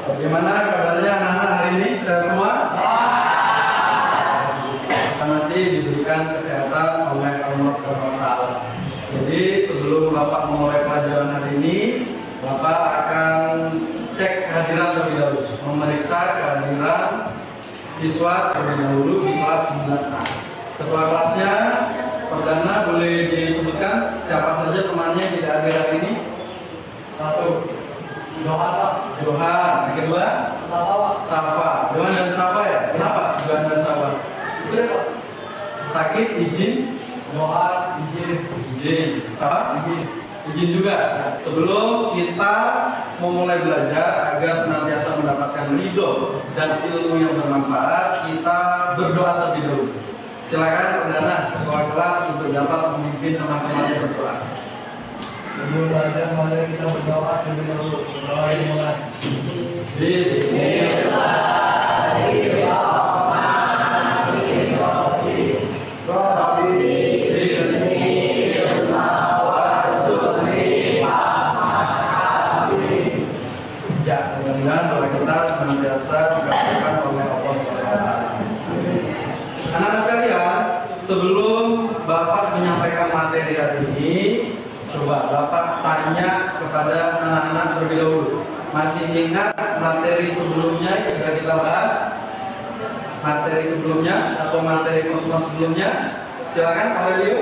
Bagaimana kabarnya anak-anak hari ini? Sehat semua? Masih diberikan kesehatan oleh Allah SWT. Jadi sebelum Bapak memulai pelajaran hari ini, Bapak akan cek kehadiran terlebih dahulu, memeriksa kehadiran siswa terlebih dahulu di kelas 9A. Ketua kelasnya perdana boleh disebutkan siapa saja temannya yang tidak hadir hari ini? 1. Johan, Pak. Johan. Yang kedua? Safa. Johan dan Safa ya? Kenapa Johan dan Safa? Sakit, izin? Johan, izin. Safa? Izin juga. Sebelum kita memulai belajar agar senantiasa mendapatkan ridho dan ilmu yang bermanfaat, kita berdoa terlebih dahulu. Silakan perdana ketua kelas untuk dapat memimpin teman-teman berdoa. Sebelum belajar, mari kita berdoa terlebih dahulu. Berdoa dimulai. Bismillahirrahmanirrahim. Rabbi zidni ilma warzuqni fahmi. Ya, mudah-mudahan doa kita senantiasa dikabulkan oleh Allah SWT. Anak-anak sekalian, sebelum Bapak menyampaikan materi hari ini, coba Bapak tanya kepada anak-anak terlebih dahulu. Masih ingat materi sebelumnya yang sudah kita bahas? Materi sebelumnya atau materi pertemuan sebelumnya? Silakan Aurelio.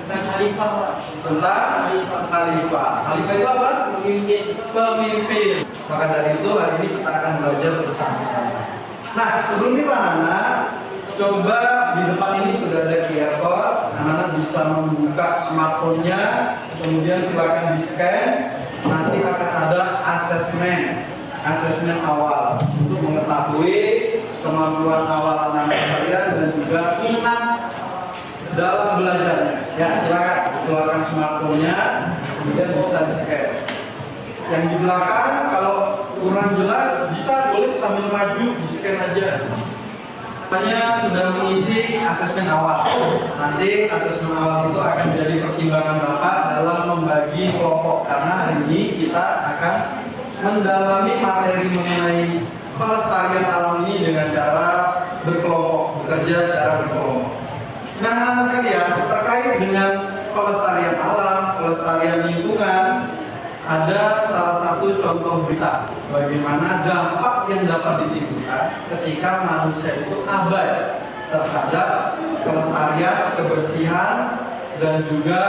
Tentang khalifah, Pak. Tentang khalifah. Khalifah itu apa? Pemimpin. Maka dari itu hari ini kita akan belajar bersama-sama. Nah, sebelum itu anak-anak, coba di depan ini sudah ada QR code. Anak-anak bisa membuka smartphone-nya, kemudian silakan di-scan. Nanti akan ada asesmen awal untuk mengetahui kemampuan awal anak-anak kalian dan juga minat dalam belajarnya. Ya, silakan keluarkan smartphone-nya, kemudian bisa di-scan. Yang di belakang kalau kurang jelas bisa boleh sambil maju di-scan aja. Hanya sudah mengisi asesmen awal. Nanti asesmen awal itu akan menjadi pertimbangan Bapak dalam membagi kelompok, karena hari ini kita akan mendalami materi mengenai pelestarian alam ini dengan cara berkelompok, bekerja secara berkelompok. Nah, anak-anak sekalian, terkait dengan pelestarian alam, pelestarian lingkungan, ada salah satu contoh berita bagaimana dampak yang dapat ditimbulkan ketika manusia itu abai terhadap kelestarian, kebersihan, dan juga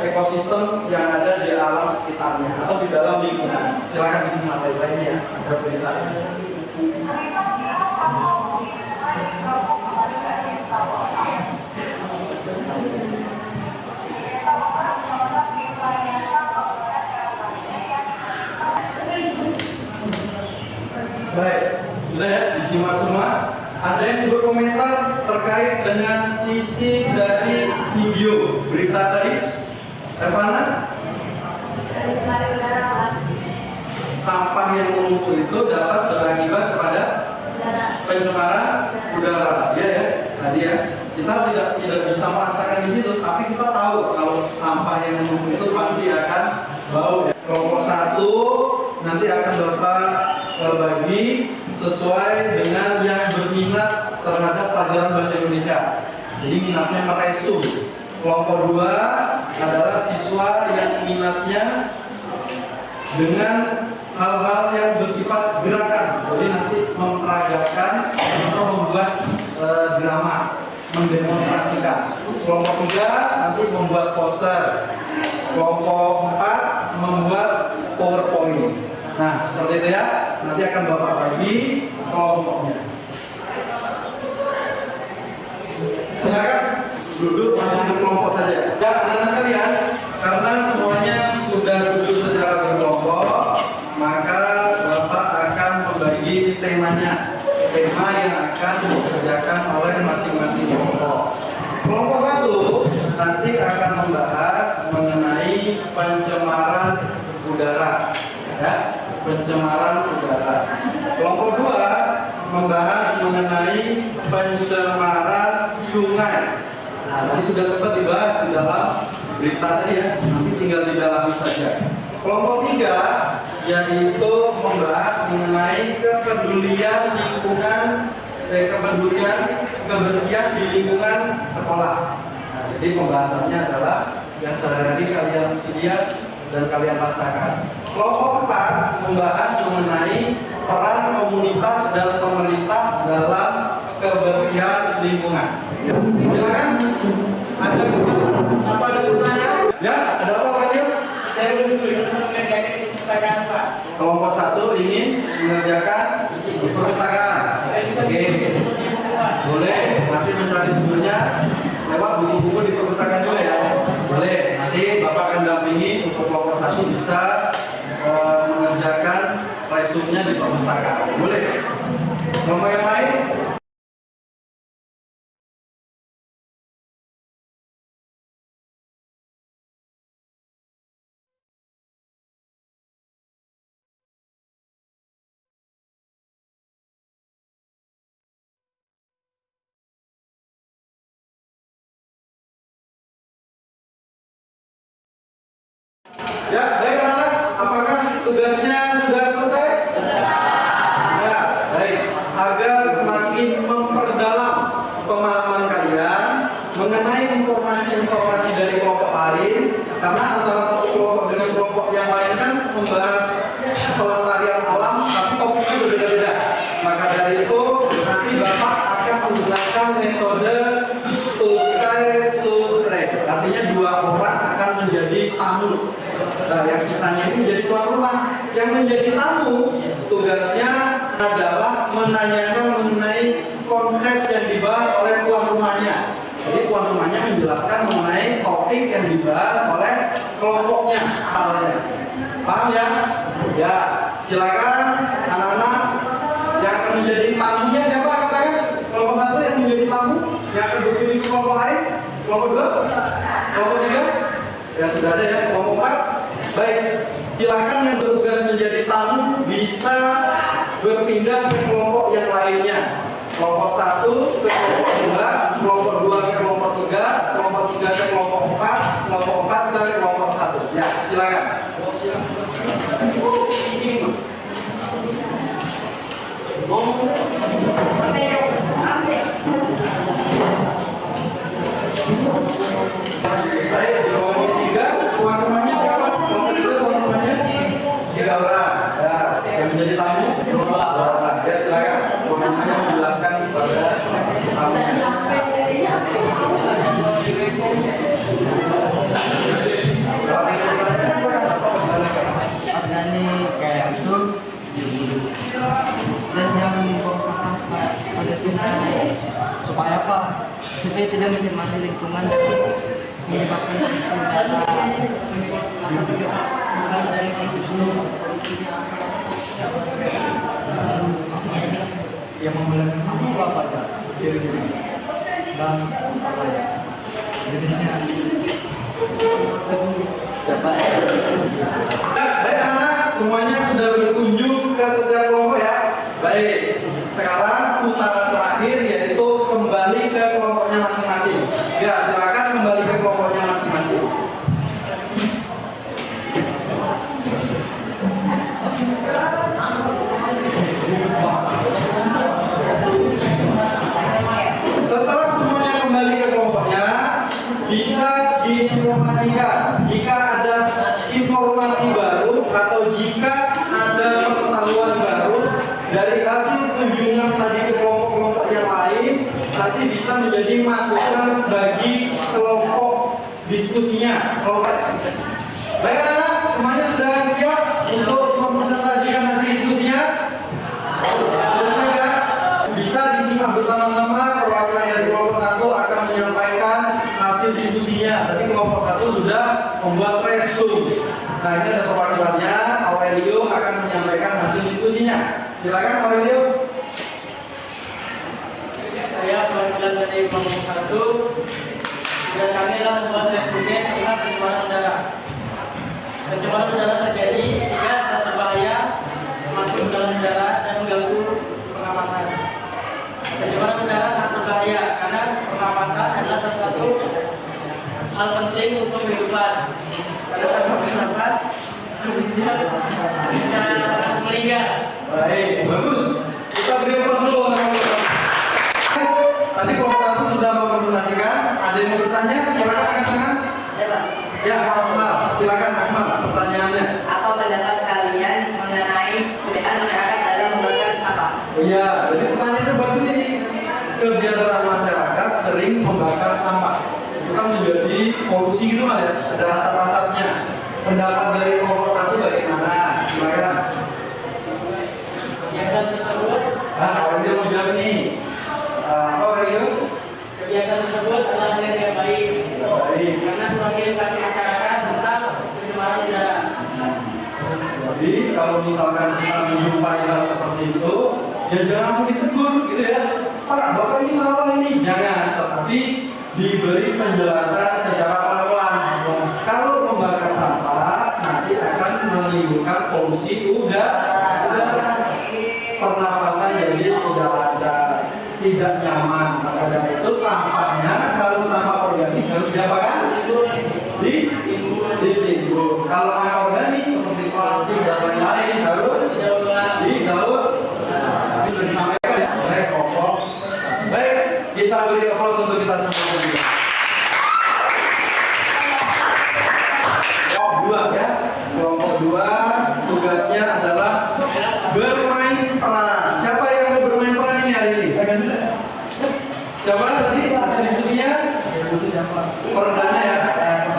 ekosistem yang ada di alam sekitarnya atau di dalam lingkungan. Silakan disimak baik-baiknya, ada berita. Baik, sudah ya, disimak semua. Ada yang berkomentar terkait dengan isi dari video berita tadi? Ervana? Sampah yang menumpuk itu dapat berakibat kepada pencemaran udara. Ya, tadi ya. Kita tidak bisa merasakan di situ, tapi kita tahu kalau sampah yang menumpuk itu pasti akan bau. Kelompok 1 nanti akan Bapak bagi sesuai dengan yang berminat terhadap pelajaran bahasa Indonesia. Jadi minatnya meresum. Kelompok 2 adalah siswa yang minatnya dengan hal-hal yang bersifat gerakan. Jadi nanti memperagakan atau membuat drama, mendemonstrasikan. Kelompok 3 nanti membuat poster. Kelompok 4 membuat PowerPoint. Nah, seperti itu ya. Nanti akan Bapak bagi kelompoknya. Silakan duduk langsung berkelompok saja. Ya, anak-anak sekalian, karena semuanya sudah duduk secara berkelompok, maka Bapak akan membagi temanya. Tema yang akan dikerjakan oleh masing-masing kelompok. Kelompok 1 nanti akan membahas mengenai pencemaran udara. Ya, pencemaran udara. Kelompok 2 membahas mengenai pencemaran sungai. Nah, tadi sudah sempat dibahas di dalam berita tadi ya, nanti tinggal didalami saja. Kelompok 3 yaitu membahas mengenai kepedulian lingkungan, kepedulian kebersihan di lingkungan sekolah. Nah, jadi pembahasannya adalah yang sehari-hari kalian lihat dan kalian rasakan. Kelompok 4 membahas mengenai peran komunitas dan pemerintah dalam kebersihan lingkungan. Silakan. Ada pertanyaan? Ya, ada apa Pak? Saya usul mengerjakan perpustakaan Pak. Kelompok 1 ingin mengerjakan perpustakaan. Oke. Boleh, nanti mencari sumbernya lewat buku-buku di perpustakaan juga ya. Boleh, nanti Bapak akan dampingi untuk kelompok 1 bisa mengerjakan resumenya di perpustakaan. Boleh. Kelompok yang lain? Ya, baik anak-anak, apakah tugasnya sudah selesai? Ya, baik. Agar semakin memperdalam pemahaman kalian mengenai informasi-informasi dari kelompok lain, karena antara satu kelompok dengan kelompok yang lain kan membahas pelestarian alam, tapi topiknya berbeda-beda. Maka dari itu nanti Bapak akan menggunakan metode to spread. Artinya 2 orang akan menjadi tamu. Nah, yang sisanya ini menjadi tuan rumah. Yang menjadi tamu tugasnya adalah menanyakan mengenai konsep yang dibahas oleh tuan rumahnya. Jadi tuan rumahnya menjelaskan mengenai topik yang dibahas oleh kelompoknya. Paham ya? Ya, silakan anak-anak yang akan menjadi tamunya siapa katakan? Kelompok 1 yang menjadi tamu yang akan berpilih ke kelompok lain. Kelompok 2? Kelompok 3? Ya sudah ada ya. Kelompok 4? Baik, silakan yang bertugas menjadi tamu bisa berpindah ke kelompok yang lainnya. Kelompok 1 ke kelompok 2, kelompok 2 ke kelompok 3, kelompok 3 ke kelompok 4, kelompok 4 ke kelompok 1. Ya, silakan. Baik, kelompok 3, tuan rumahnya siapa? Kelompok 3 tuan rumahnya 3 orang. Ya, yang menjadi tamu 2 orang. Ya, silakan. Tuan rumahnya menjelaskan kepada tamunya. Organik kayak itu dan yang membuang sampah pada sungai supaya apa? Supaya tidak mencemari lingkungan dan menyebabkan polusi udara. Yang menggunakan sampah itu apa aja? Ciri-ciri dan apa ya? Jenisnya. Baik anak-anak, semuanya sudah berkunjung ke setiap kelompok ya. Baik, sekarang putaran terakhir yaitu kembali ke kelompoknya masing-masing. Ya, silakan kembali ke kelompoknya masing-masing. Setelah semuanya kembali ke kelompoknya, bisa diinformasikan jika ada informasi baru atau jika ada pengetahuan baru dari hasil kunjungan tadi ke kelompok-kelompok yang lain, nanti bisa menjadi masukan bagi kelompok diskusinya. Baik anak-anak, semuanya sudah siap untuk mempresentasikan hasil diskusinya? Sudah siap ya? Bisa disimak bersama-sama. Perwakilan dari kelompok 1 akan menyampaikan hasil diskusinya. Tadi kelompok 1 sudah membuat resum. Nah, ini ada perwakilannya. Aurelio akan menyampaikan hasil diskusinya. Silakan Aurelio. Saya perwakilan dari kelompok 1. Tugas kami adalah membuat resume tentang pencemaran udara. Pencemaran udara terjadi jika zat berbahaya masuk ke dalam udara dan mengganggu pernapasan. Pencemaran udara sangat berbahaya karena pernapasan adalah salah satu hal penting untuk kehidupan. Karena tanpa bernafas bisa meninggal. Baik, bagus. Kita beri aplaus dulu teman-teman. Tadi kelompok satu sudah mempresentasikan. Ada yang mau bertanya? Silakan angkat tangan. Ya, Akmal. Silakan Akmal. Pertanyaannya. Apa pendapat kalian mengenai kebiasaan masyarakat dalam membakar sampah? Iya, jadi pertanyaannya bagus ini. Kebiasaan masyarakat sering membakar sampah. Itu kan menjadi polusi gitu lah ya. Ada asap-asapnya. Pendapat dari kelompok satu bagaimana? Silakan. Kebiasaan tersebut, Kalau dia mau jawab nih. Apa Aurelio? kebiasaan tersebut adalah hal yang baik. Baik. Karena sebagai edukasi masyarakat tentang pencemaran udara. Jadi kalau misalkan kita menjumpai hal seperti itu, ya jangan langsung ditegur gitu ya. Pak, Bapak ini salah ini. Jangan, tetapi diberi penjelasan secara pelan-pelan. Kalau membakar sampah nanti akan menimbulkan polusi udara, pernapasan jadi tidak lancar, tidak nyaman. Maka dari itu sampahnya kalau sampah organik harus diapakan? Ditimbun. Kalau anorganik seperti plastik dan lain-lain harus didaur. Ini sudah disampaikan ya. Baik, kelompok. Baik, kita beri aplaus untuk kita semua juga. Kelompok dua ya. Kelompok dua tugasnya adalah bermain peran. Siapa yang mau bermain peran ini hari ini? Siapa tadi hasil diskusinya? Perdana ya.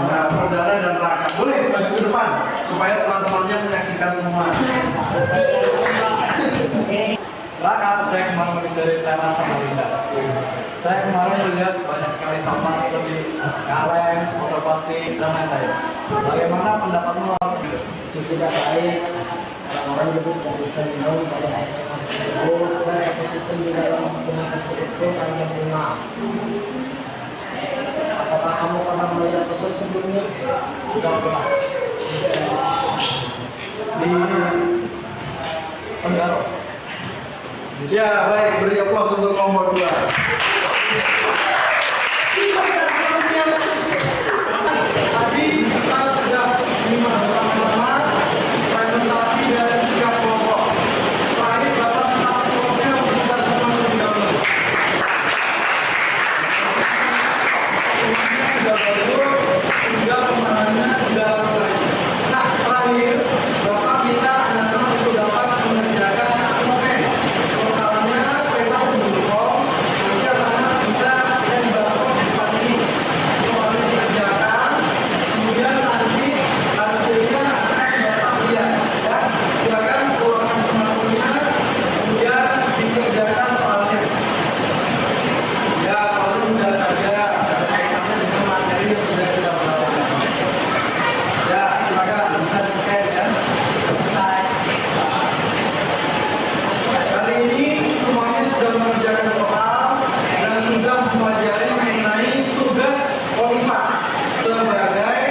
Nah, perdana dan rakan. Boleh maju ke depan supaya teman-temannya menyaksikan semua. Silakan, saya kemarin menulis dari teras Samarinda. Saya kemarin melihat banyak sekali sampah seperti kaleng, botol plastik, dan lain-lain. Bagaimana pendapatmu? Itu tidak baik. Orang-orang juga tidak bisa minum pada air tersebut dan ekosistem di dalam sungai tersebut pun akan punah. Apakah kamu pernah melihat pesan sebelumnya? Sudah pernah. Di Penggaro. Ya, baik, beri aplaus untuk kelompok dua. Tadi kita sudah menyimak bersama-sama presentasi dari tiga kelompok. Terakhir Bapak minta aplausnya untuk kita semua terlebih dahulu. Ini sudah bagus, tinggal pemahamannya sudah lagi. Nah, terakhir Bapak minta anak-anak untuk dapat mengerjakan asesmen. Totalnya bebas Google Form. Nanti anak-anak bisa scan barcode di depan ini. Soalnya dikerjakan, kemudian nanti hasilnya akan Bapak lihat. Ya, silakan keluarkan smartphone-nya, kemudian dikerjakan soalnya. Ya, soalnya mudah saja, ada kaitannya dengan materi yang sudah kita belajar. Ya, silakan bisa di-scan ya. Kali ini semuanya sudah mengerjakan soal dan sudah mempelajari mengenai tugas OIPA sebagai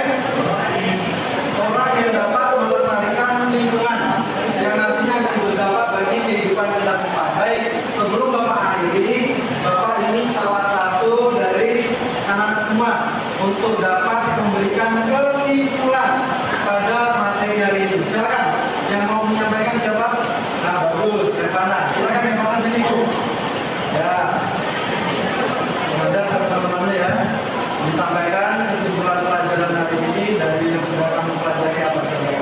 orang yang dapat melestarikan lingkungan yang nantinya akan berdampak bagi kehidupan kita semua. Baik, sebelum Bapak akhiri, Bapak ini salah satu dari anak semua untuk dapat memberikan kesimpulan pada materi hari ini. Silakan, yang mau menyampaikan siapa? Nah, bagus, Stefana. Silakan yang mana sini, Bu. Ya. Kemudian teman-temannya ya, disampaikan kesimpulan pelajaran hari ini dari yang sudah kamu pelajari apa saja.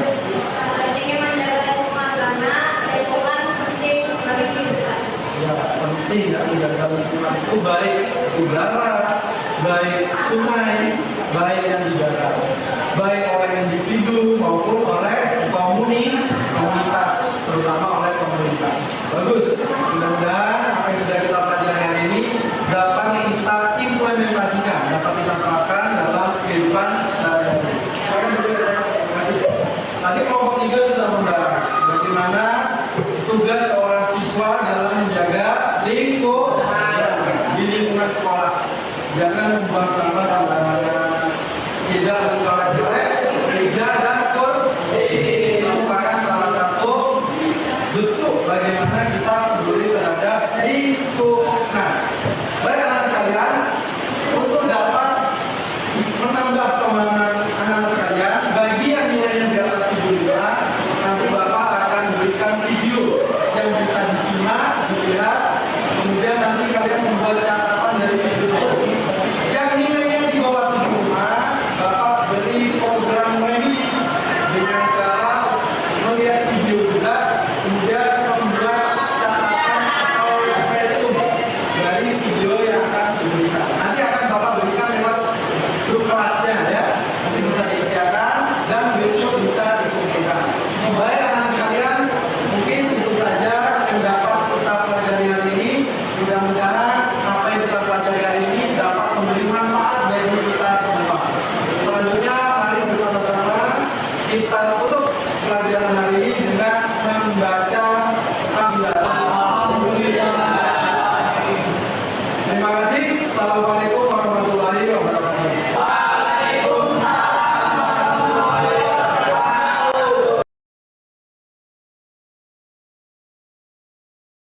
Pentingnya menjaga lingkungan karena lingkungan penting bagi kehidupan. Ya, penting ya menjaga lingkungan itu baik udara, baik sungai, baik yang dijaga, baik oleh individu maupun oleh komunitas, terutama oleh pemerintah. Bagus, mudah-mudahan apa yang sudah kita pelajari hari ini dapat kita implementasikan, dapat kita terapkan dalam kehidupan sehari-hari. Terima kasih. Tadi kelompok 3 sudah membahas bagaimana tugas seorang siswa dalam menjaga lingkungan di lingkungan sekolah. Jangan membuang sampah sembarangan, tidak mencolek-colek, meja dan kursi. Itu merupakan salah satu bentuk bagaimana kita peduli terhadap lingkungan. Baik anak-anak sekalian, untuk dapat menambah pemahaman anak-anak sekalian, bagi yang nilainya di atas 75, kasih. Assalamualaikum